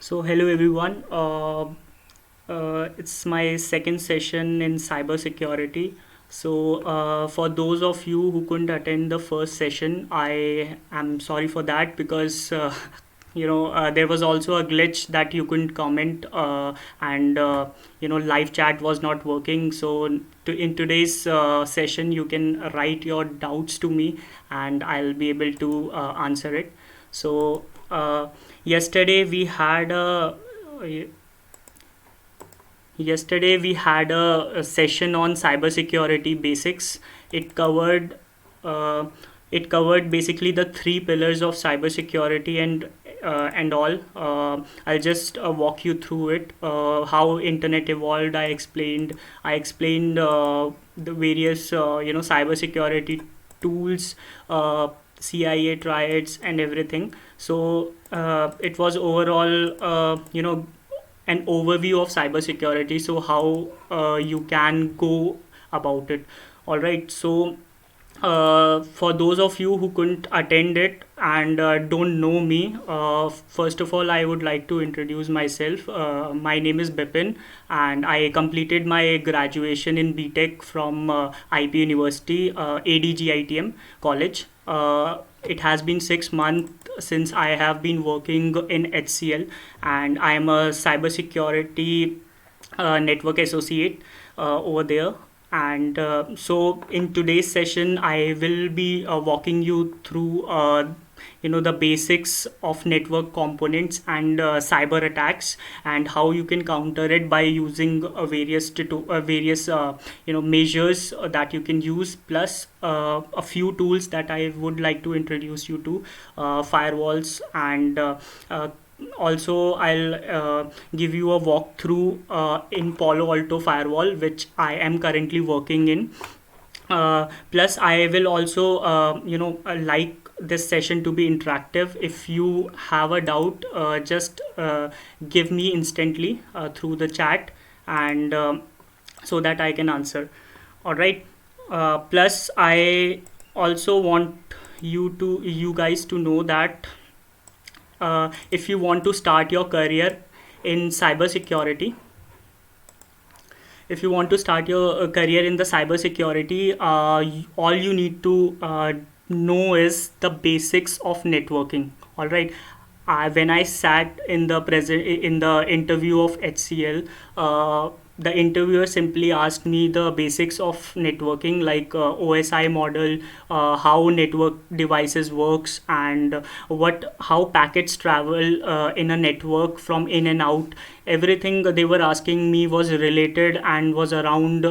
So, hello everyone. It's my second session in cybersecurity. So, for those of you who couldn't attend the first session, I am sorry for that because there was also a glitch that you couldn't comment, and live chat was not working. So, in today's session, you can write your doubts to me, and I'll be able to answer it. So. Yesterday we had a Yesterday we had a session on cybersecurity basics. It covered uh, it covered basically the three pillars of cybersecurity and all. I'll just walk you through it. How internet evolved. I explained the various cybersecurity tools, CIA triads, and everything. So it was overall an overview of cybersecurity. So how you can go about it. All right. So for those of you who couldn't attend it and don't know me, first of all, I would like to introduce myself. My name is Bipin, and I completed my graduation in BTech from IP University, ADGITM College. It has been 6 months since I have been working in HCL, and I am a cybersecurity network associate over there. And so in today's session, I will be walking you through the basics of network components and cyber attacks, and how you can counter it by using various measures that you can use, plus a few tools that I would like to introduce you to, firewalls, and also I'll give you a walkthrough in Palo Alto firewall, which I am currently working in. Plus I will also like this session to be interactive. If you have a doubt, just give me instantly through the chat, and so that I can answer. All right. Plus I also want you guys to know that if you want to start your career in cybersecurity, if you want to start your career in the cybersecurity, all you need to know is the basics of networking. All right. When I sat in the interview of HCL, the interviewer simply asked me the basics of networking, like OSI model, how network devices works, and what how packets travel in a network from in and out. Everything they were asking me was related and was around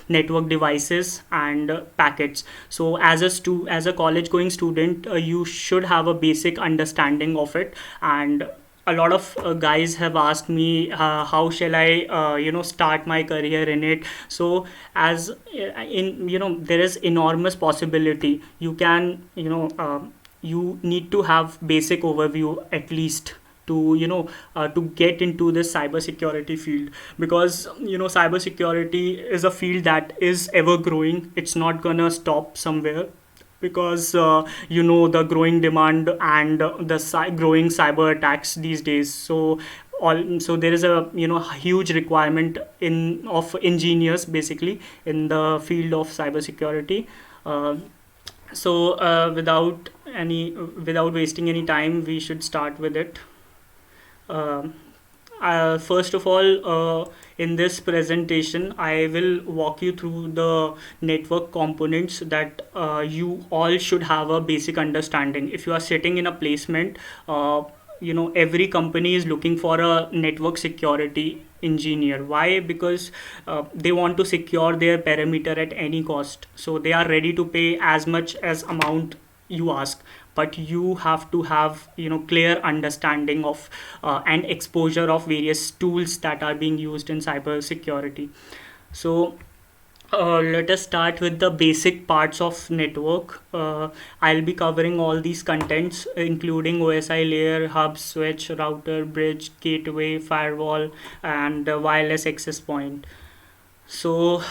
network devices and packets. So as a college going student, you should have a basic understanding of it. And a lot of guys have asked me, how shall I start my career in it. So as in there is enormous possibility. You can you need to have basic overview at least to to get into this cybersecurity field, because cybersecurity is a field that is ever growing. It's not gonna stop somewhere, because the growing demand and the growing cyber attacks these days. So there is a huge requirement in of engineers basically in the field of cybersecurity. uh, without wasting any time, we should start with it. um First of all, in this presentation, I will walk you through the network components that you all should have a basic understanding. If you are sitting in a placement, every company is looking for a network security engineer. Why? Because they want to secure their perimeter at any cost. So they are ready to pay as much as amount you ask, but you have to have clear understanding of and exposure of various tools that are being used in cyber security. So let us start with the basic parts of network. I'll be covering all these contents, including OSI layer, hub, switch, router, bridge, gateway, firewall, and wireless access point. So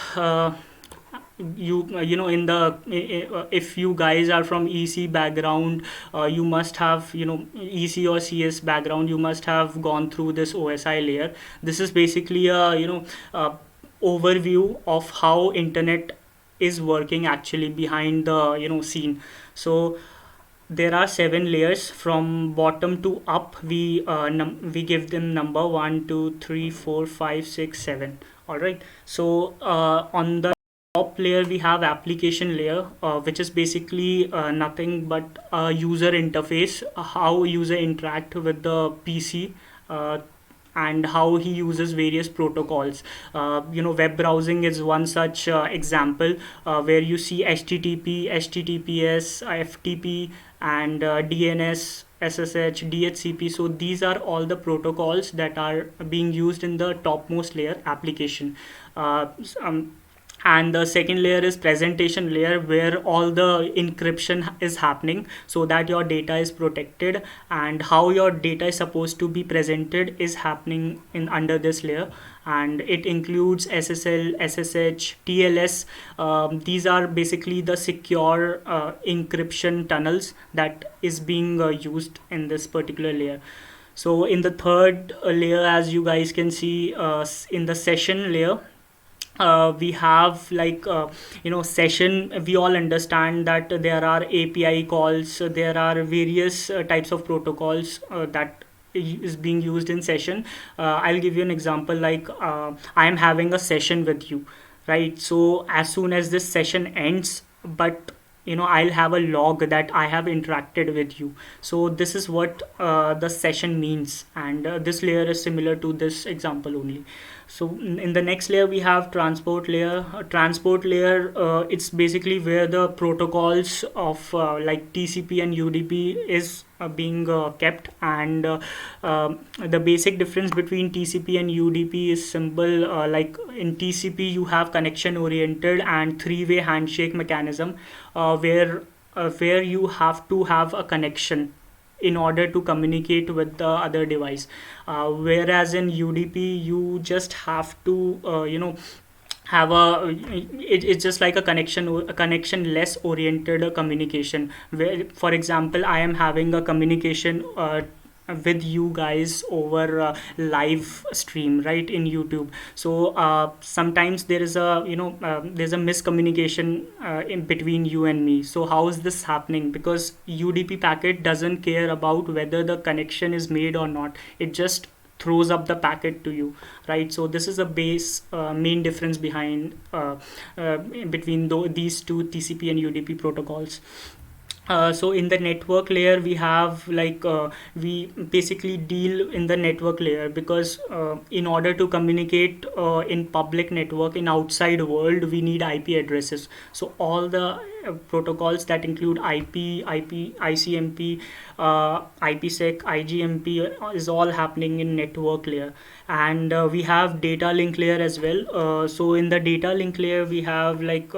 you know, in the if you guys are from EC background, you must have, you know, EC or CS background, you must have gone through this OSI layer. This is basically a, you know, overview of how internet is working actually behind the, you know, scene. So there are 7 layers from bottom to up. We give them number 1 2 3 4 5 6 7. All right. So on the top layer we have application layer, which is basically nothing but a user interface, how user interact with the PC, and how he uses various protocols. You know, web browsing is one such example, where you see HTTP, HTTPS, FTP, and DNS, SSH, DHCP. So these are all the protocols that are being used in the topmost layer, application. Uh, um, and the second layer is presentation layer, where all the encryption is happening so that your data is protected, and how your data is supposed to be presented is happening in under this layer. And it includes SSL, SSH, TLS. These are basically the secure encryption tunnels that is being used in this particular layer. So in the third layer, as you guys can see, in the session layer, we have like, you know, session. We all understand that there are API calls, there are various types of protocols that is being used in session. I'll give you an example, like I am having a session with you, right? So as soon as this session ends, but you know, I'll have a log that I have interacted with you. So this is what the session means, and this layer is similar to this example only. So in the next layer we have transport layer. Transport layer, it's basically where the protocols of like TCP and UDP is being kept. And the basic difference between TCP and UDP is simple. Like in TCP you have connection oriented and three-way handshake mechanism, where you have to have a connection in order to communicate with the other device. Whereas in UDP you just have to, you know, have it's just like a connection less oriented communication, where for example I am having a communication with you guys over live stream, right, in YouTube. So sometimes there is a, you know, there's a miscommunication in between you and me. So how is this happening? Because UDP packet doesn't care about whether the connection is made or not, it just throws up the packet to you, right? So this is a base main difference behind between these two TCP and UDP protocols. So in the network layer we have like, we basically deal in the network layer, because in order to communicate in public network in outside world, we need IP addresses. So all the protocols that include IP, ICMP, IPsec, IGMP is all happening in network layer. And we have data link layer as well. So in the data link layer we have like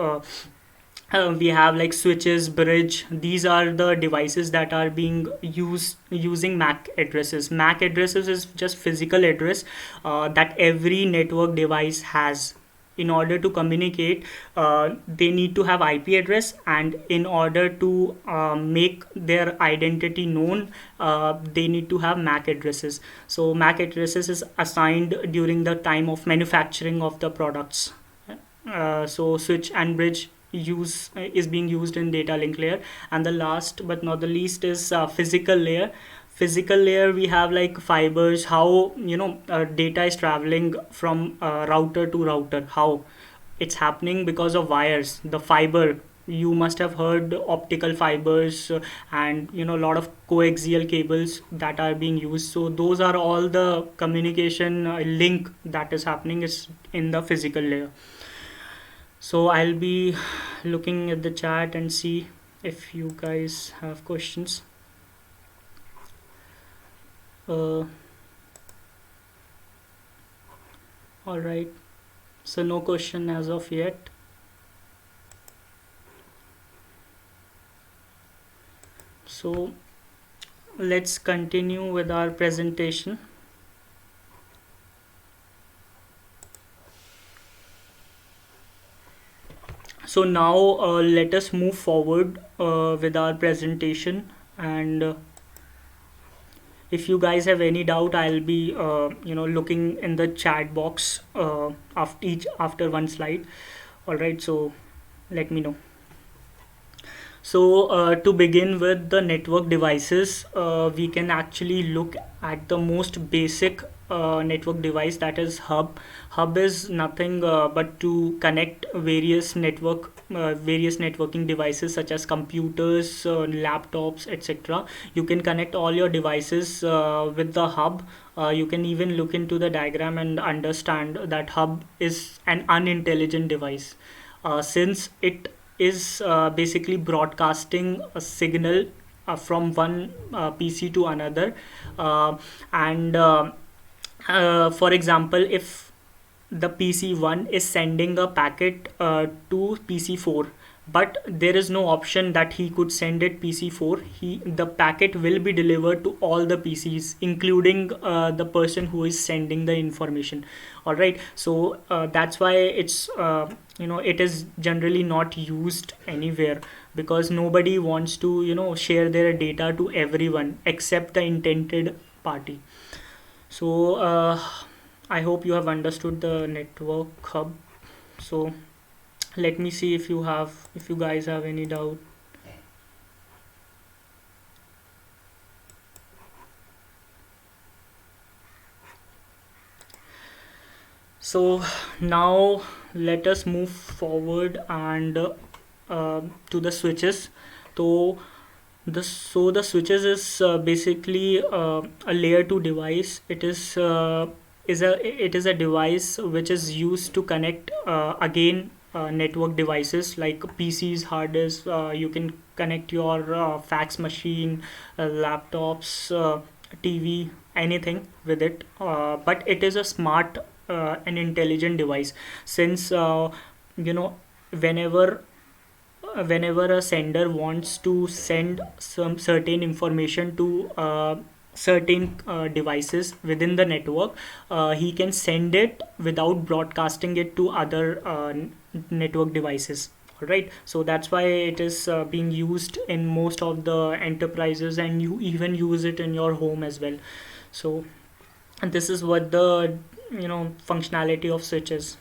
switches, bridge. These are the devices that are being used using MAC addresses. MAC addresses is just physical address that every network device has. In order to communicate, they need to have IP address, and in order to make their identity known, they need to have MAC addresses. So MAC addresses is assigned during the time of manufacturing of the products. So switch and bridge is being used in data link layer. And the last but not the least is physical layer. Physical layer, we have like fibers, how, you know, data is traveling from router to router. How it's happening? Because of wires, the fiber. You must have heard optical fibers, and you know, a lot of coaxial cables that are being used. So those are all the communication link that is happening is in the physical layer. So I'll be looking at the chat and see if you guys have questions. All right, so no question as of yet. So let's continue with our presentation. So now let us move forward with our presentation, and if you guys have any doubt, I'll be looking in the chat box after one slide. All right, so let me know. So to begin with the network devices, we can actually look at the most basic network device, that is hub. Hub is nothing but to connect various networking devices such as computers, laptops, etc. You can connect all your devices with the hub. You can even look into the diagram and understand that hub is an unintelligent device, since it is basically broadcasting a signal from one PC to another, and for example, if the PC1 is sending a packet to PC4, but there is no option that he could send it PC4, the packet will be delivered to all the PCs, including the person who is sending the information. All right, so that's why it is generally not used anywhere, because nobody wants to share their data to everyone except the intended party. So I hope you have understood the network hub. So let me see if you guys have any doubt. So now let us move forward and to the switches. So the switches is basically a layer 2 device. It is a device which is used to connect again network devices like PCs, hard disks. You can connect your fax machine, laptops, TV, anything with it. But it is a smart and intelligent device, since whenever a sender wants to send some certain information to certain devices within the network, he can send it without broadcasting it to other network devices. All right, so that's why it is being used in most of the enterprises, and you even use it in your home as well. So, and this is what the functionality of switch is.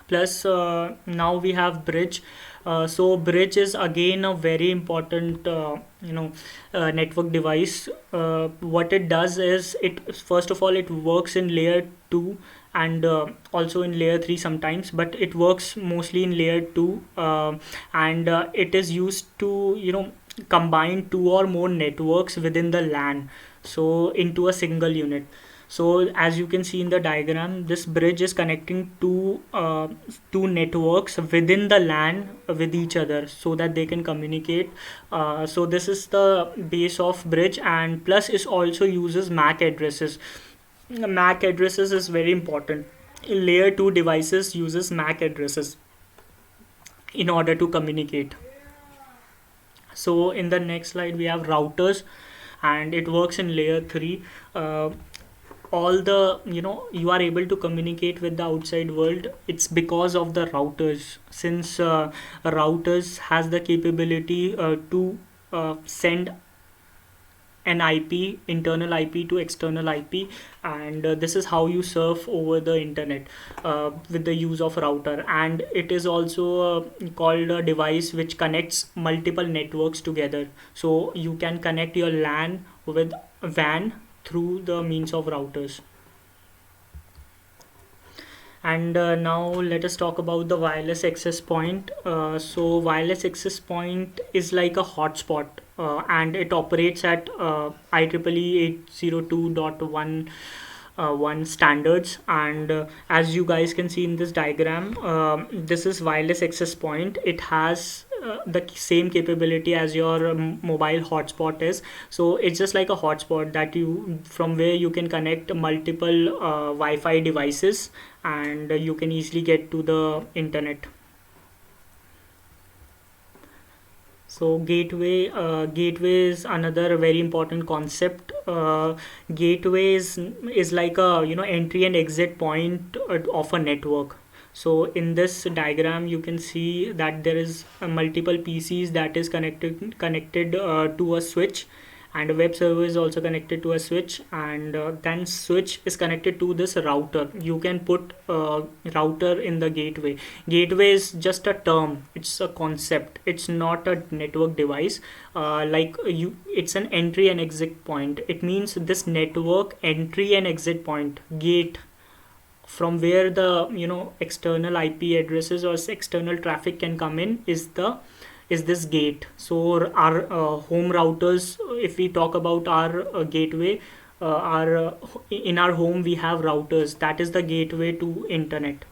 Plus now we have bridge. So bridge is again a very important network device. What it does is, it first of all, it works in layer 2 and also in layer 3 sometimes, but it works mostly in layer 2, and it is used to combine 2 or more networks within the LAN, so into a single unit. So as you can see in the diagram, this bridge is connecting two networks within the LAN with each other, so that they can communicate. So this is the base of bridge, and plus it also uses MAC addresses. MAC addresses is very important. Layer 2 devices uses MAC addresses in order to communicate. So in the next slide we have routers, and it works in layer 3. All the you are able to communicate with the outside world. It's because of the routers, since routers has the capability to send an IP, internal IP to external IP, and this is how you surf over the internet with the use of router. And it is also called a device which connects multiple networks together, so you can connect your LAN with WAN through the means of routers. And now let us talk about the wireless access point. So wireless access point is like a hotspot, and it operates at IEEE 802.1 standards. And as you guys can see in this diagram, this is wireless access point. It has the same capability as your mobile hotspot is. So it's just like a hotspot that from where you can connect multiple Wi-Fi devices, and you can easily get to the internet. So gateway is another very important concept. Gateway is like a entry and exit point of a network. So in this diagram you can see that there is multiple PCs that is connected to a switch, and a web server is also connected to a switch, and then switch is connected to this router. You can put router in the gateway. Gateway is just a term, it's a concept, it's not a network device. It's an entry and exit point. It means this network entry and exit point, gate, from where the external IP addresses or external traffic can come in, is this gate. So our home routers, if we talk about our gateway, in our home we have routers, that is the gateway to internet.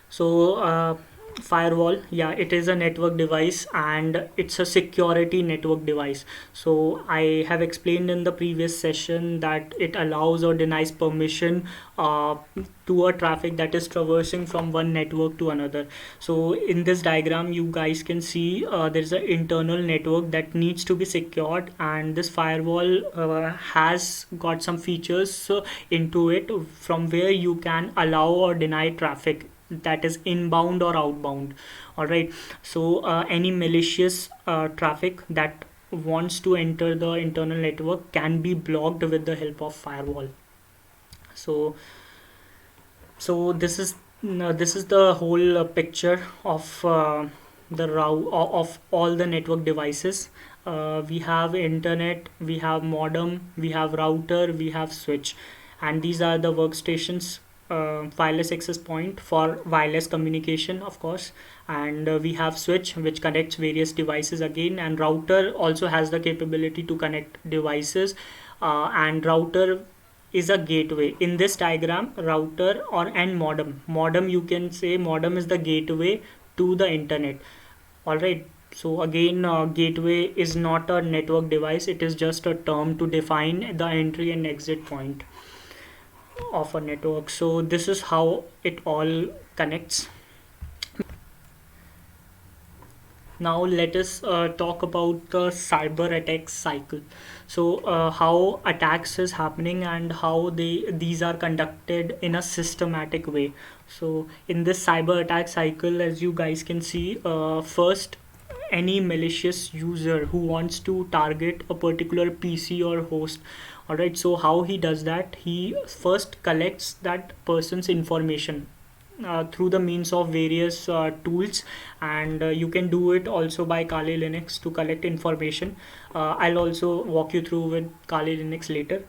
So firewall, yeah, it is a network device and it's a security network device. So I have explained in the previous session that it allows or denies permission to a traffic that is traversing from one network to another. So in this diagram you guys can see there's an internal network that needs to be secured, and this firewall has got some features into it from where you can allow or deny traffic that is inbound or outbound. All right, so any malicious traffic that wants to enter the internal network can be blocked with the help of firewall. So this is the whole picture of the route of all the network devices. We have internet, we have modem, we have router, we have switch, and these are the workstations. Wireless access point for wireless communication, of course, and we have switch which connects various devices again, and router also has the capability to connect devices, and router is a gateway. In this diagram, router and modem, you can say modem is the gateway to the internet. All right, so again, gateway is not a network device, it is just a term to define the entry and exit point of a network. So this is how it all connects. Now let us talk about the cyber attack cycle. So how attacks is happening and how these are conducted in a systematic way. So in this cyber attack cycle, as you guys can see, first, any malicious user who wants to target a particular PC or host. All right, so how he does that, he first collects that person's information through the means of various tools, and you can do it also by Kali Linux to collect information. I'll also walk you through with Kali Linux later.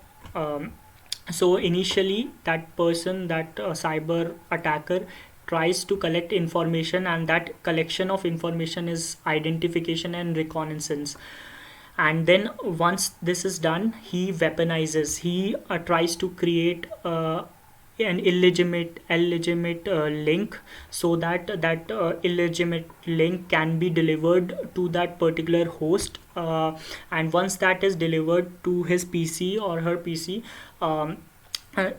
So initially that person, that cyber attacker, tries to collect information, and that collection of information is identification and reconnaissance. And then once this is done, he weaponizes, he tries to create an illegitimate link, so that illegitimate link can be delivered to that particular host, and once that is delivered to his PC or her PC,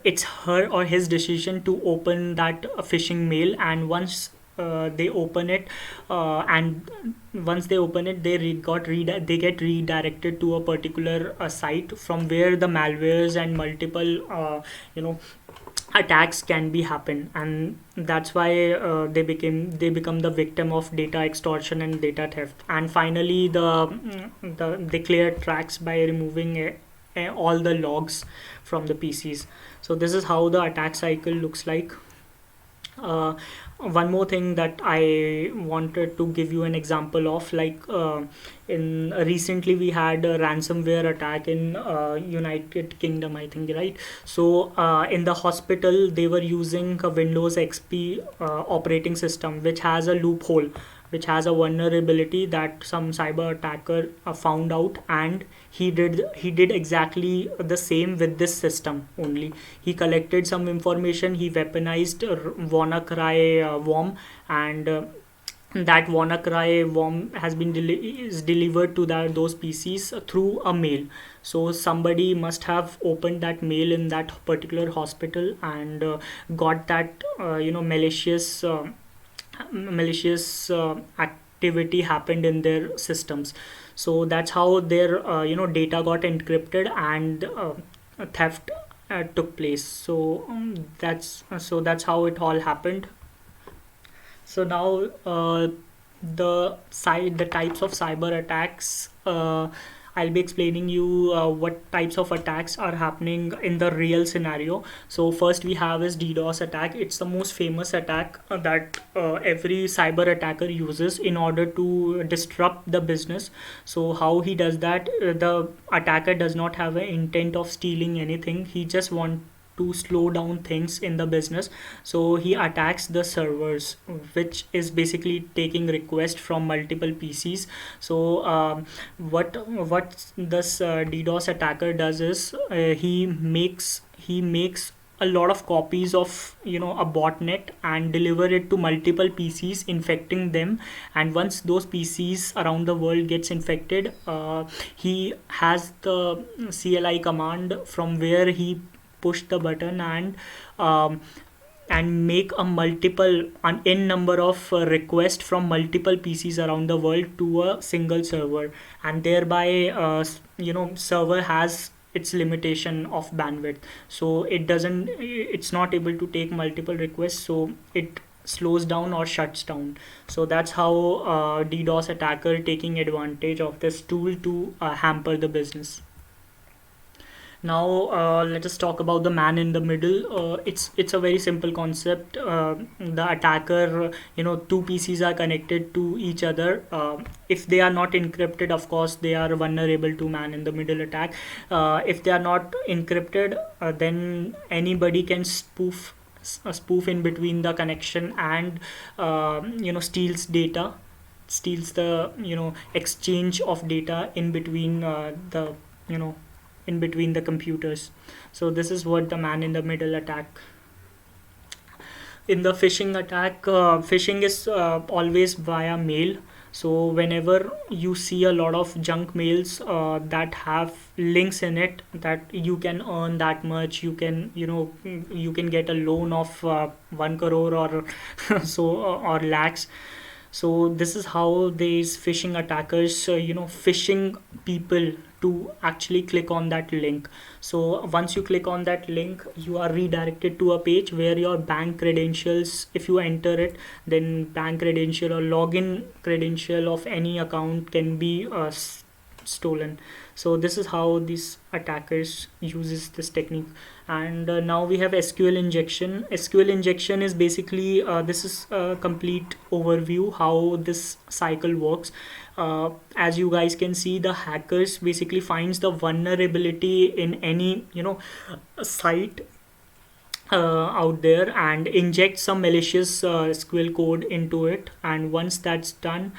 it's her or his decision to open that phishing mail, and once they open it, they get redirected to a particular site from where the malwares and multiple attacks can be happen, and that's why they become the victim of data extortion and data theft. And finally they clear tracks by removing all the logs from the PCs. So this is how the attack cycle looks like. One more thing that I wanted to give you an example of, in recently we had a ransomware attack in United Kingdom, I think, right? So in the hospital they were using a Windows XP operating system, which has a loophole, which has a vulnerability that some cyber attacker found out, and he did exactly the same with this system only. He collected some information, he weaponized WannaCry worm, and that WannaCry worm has been is delivered to those PCs through a mail. So somebody must have opened that mail in that particular hospital and got that malicious activity happened in their systems. So that's how their data got encrypted, and theft took place. So that's how it all happened. So now the types of cyber attacks. I'll be explaining you what types of attacks are happening in the real scenario. So first we have is DDoS attack. It's the most famous attack that every cyber attacker uses in order to disrupt the business. So how he does that? The attacker does not have an intent of stealing anything. He just wants to slow down things in the business. So he attacks the servers, which is basically taking requests from multiple PCs. So what this DDoS attacker does is he makes a lot of copies of a botnet and deliver it to multiple PCs, infecting them. And once those PCs around the world gets infected, he has the CLI command from where he push the button and make an n number of requests from multiple PCs around the world to a single server. And thereby server has its limitation of bandwidth, so it's not able to take multiple requests, so it slows down or shuts down. So that's how DDoS attacker taking advantage of this tool to hamper the business. Now let us talk about the man in the middle. It's a very simple concept. The attacker, two PCs are connected to each other. If they are not encrypted, of course they are vulnerable to man in the middle attack. If they are not encrypted, then anybody can spoof in between the connection and steals data, steals the exchange of data in between the you know in between the computers. So this is what the man in the middle attack. In the phishing attack, phishing is always via mail. So whenever you see a lot of junk mails that have links in it that you can earn that much, you can get a loan of 1 crore or so, or lakhs. So this is how these phishing attackers phishing people to actually click on that link. So once you click on that link, you are redirected to a page where your bank credentials, if you enter it, then bank credential or login credential of any account can be stolen. So this is how these attackers uses this technique. And now we have SQL injection. SQL injection is basically this is a complete overview how this cycle works. As you guys can see, the hackers basically finds the vulnerability in any site out there and inject some malicious SQL code into it. And once that's done,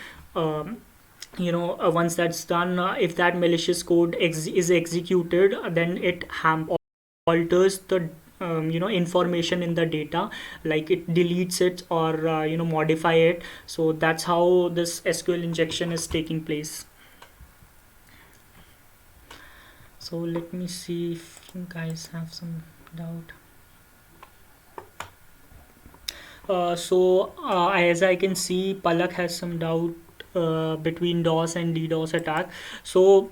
if that malicious code is executed, then it alters the information in the data, like it deletes it or modify it. So that's how this SQL injection is taking place. So let me see if you guys have some doubt. As I can see, Palak has some doubt between DOS and DDoS attack. So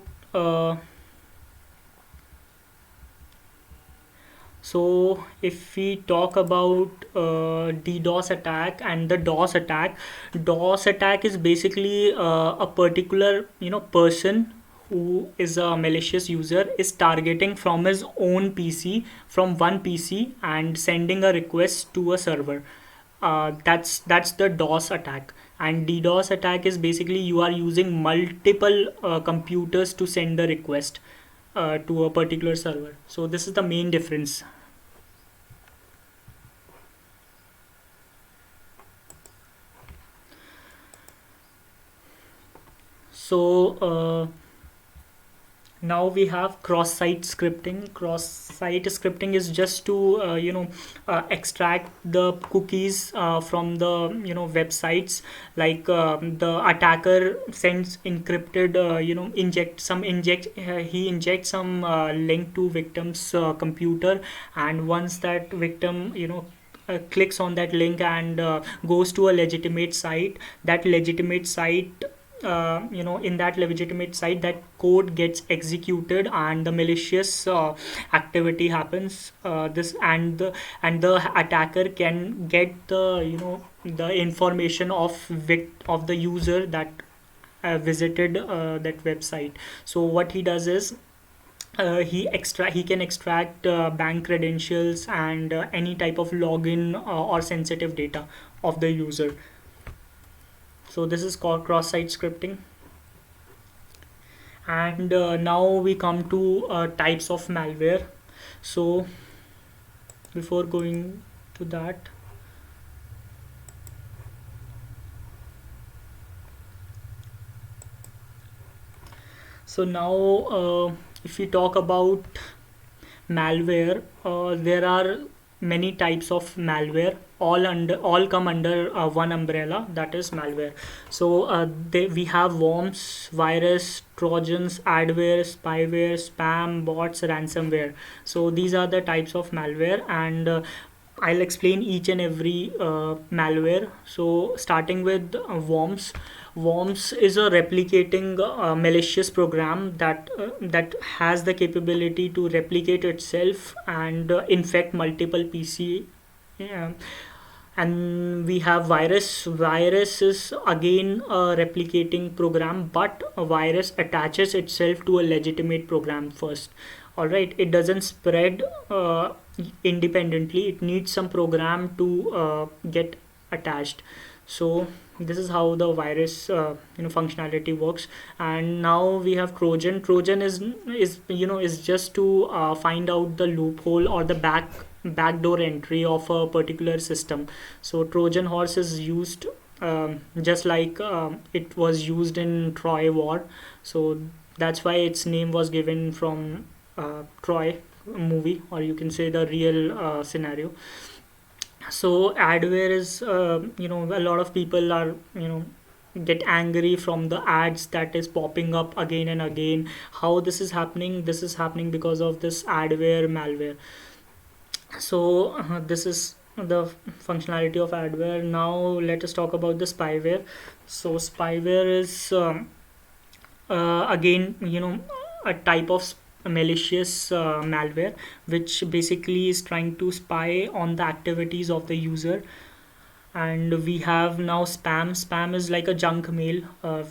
if we talk about DDoS attack and the DOS attack is basically a particular person who is a malicious user is targeting from his own PC, from one PC, and sending a request to a server. That's the DOS attack. And DDoS attack is basically you are using multiple computers to send the request to a particular server. So this is the main difference. So now we have cross-site scripting. Cross-site scripting is just to extract the cookies from the websites. Like the attacker sends encrypted he injects some link to victim's computer, and once that victim clicks on that link and goes to a legitimate site, that legitimate site in that legitimate site, that code gets executed and the malicious activity happens. This and the attacker can get the information of the user that visited that website. So what he does is, he can extract bank credentials and any type of login or sensitive data of the user. So this is called cross-site scripting. And now we come to types of malware. So before going to that, so now if we talk about malware, there are many types of malware, all come under one umbrella, that is malware. So we have worms, virus, trojans, adware, spyware, spam, bots, ransomware. So these are the types of malware, and I'll explain each and every malware. So starting with worms. Worms is a replicating malicious program that has the capability to replicate itself and infect multiple PC. Yeah. And we have virus. Virus is again a replicating program, but a virus attaches itself to a legitimate program first. All right, it doesn't spread independently. It needs some program to get attached. So this is how the virus functionality works. And now we have trojan. Trojan is just to find out the loophole or the backdoor entry of a particular system. So Trojan horse is used just like it was used in Troy War. So that's why its name was given from Troy movie, or you can say the real scenario. So adware is a lot of people are get angry from the ads that is popping up again and again. How this is happening? This is happening because of this adware malware. So this is the functionality of adware. Now let us talk about the spyware. So spyware is again a type of malicious malware, which basically is trying to spy on the activities of the user. And we have now spam is like a junk mail,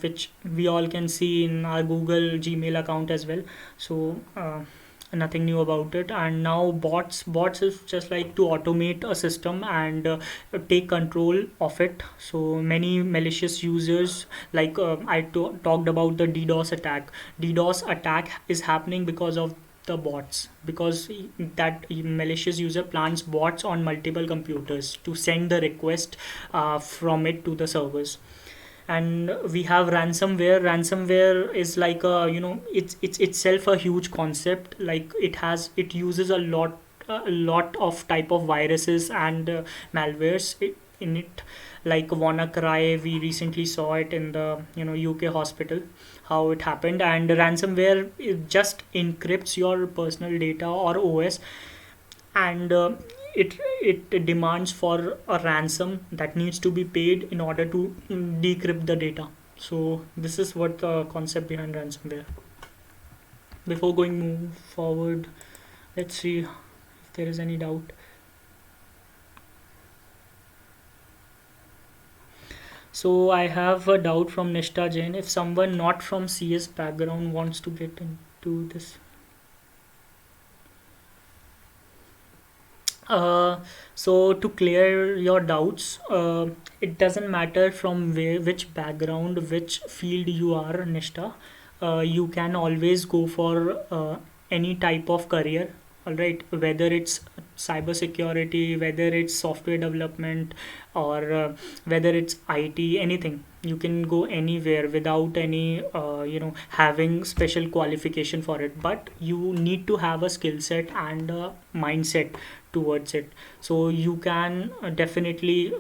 which we all can see in our Google Gmail account as well. So nothing new about it. And now bots is just like to automate a system and take control of it. So many malicious users, like I talked about the DDos attack. DDos attack is happening because of the bots, because that malicious user plants bots on multiple computers to send the request from it to the servers. And we have ransomware is like it's itself a huge concept. Like it uses a lot of type of viruses and malwares in it. Like WannaCry, we recently saw it in the UK hospital, how it happened. And ransomware, it just encrypts your personal data or OS, and it demands for a ransom that needs to be paid in order to decrypt the data. So this is what the concept behind ransomware. Before move forward, let's see if there is any doubt. So I have a doubt from Nishta Jain. If someone not from CS background wants to get into this, so to clear your doubts, it doesn't matter from which background, which field you are, Nishta. You can always go for any type of career. All right, whether it's cybersecurity, whether it's software development, or whether it's IT, anything. You can go anywhere without any having special qualification for it, but you need to have a skill set and a mindset towards it. So you can definitely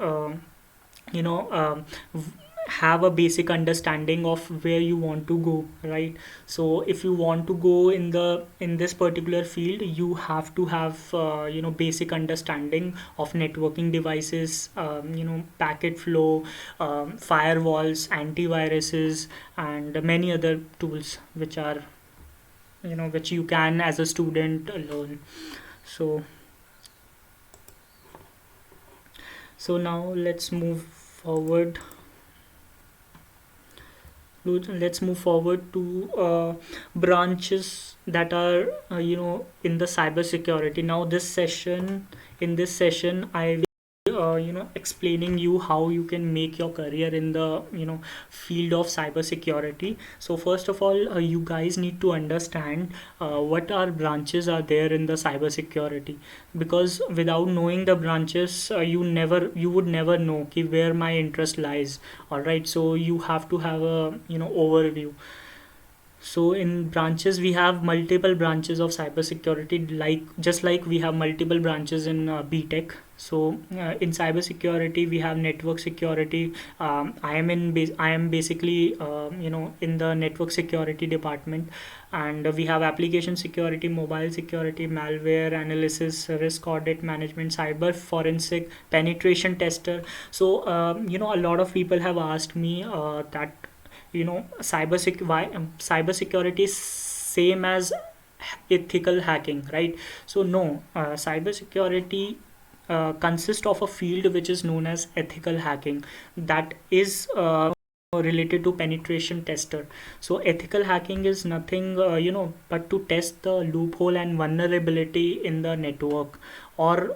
have a basic understanding of where you want to go, right? So if you want to go in this particular field, you have to have basic understanding of networking devices, packet flow, firewalls, antiviruses, and many other tools which are which you can as a student learn. So now let's move forward to branches that are in the cybersecurity. Now in this session I will explaining you how you can make your career in the field of cybersecurity. So first of all, you guys need to understand what are branches are there in the cybersecurity, because without knowing the branches, you would never know where my interest lies. All right, so you have to have a overview. So in branches, we have multiple branches of cybersecurity, just like we have multiple branches in BTech. So in cybersecurity, we have network security. I am basically in the network security department, and we have application security, mobile security, malware analysis, risk audit management, cyber forensic, penetration tester. So a lot of people have asked me that cybersecurity is same as ethical hacking, right? So no, cybersecurity consists of a field which is known as ethical hacking, that is related to penetration tester. So ethical hacking is nothing but to test the loophole and vulnerability in the network, or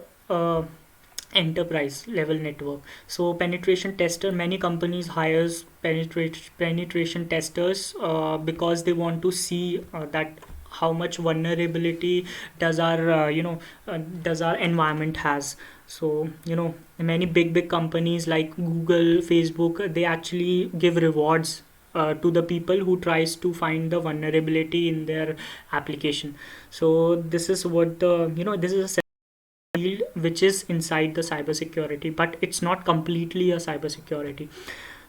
enterprise level network. So penetration tester, many companies hires penetration testers because they want to see that how much vulnerability does our environment has. So many big companies like Google, Facebook, they actually give rewards to the people who tries to find the vulnerability in their application. So this is what this is a field which is inside the cybersecurity, but it's not completely a cybersecurity.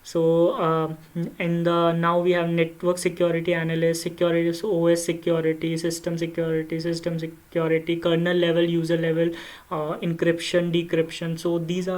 So in the now we have network security analyst, security, so OS security, system security, kernel level, user level, encryption, decryption. So these are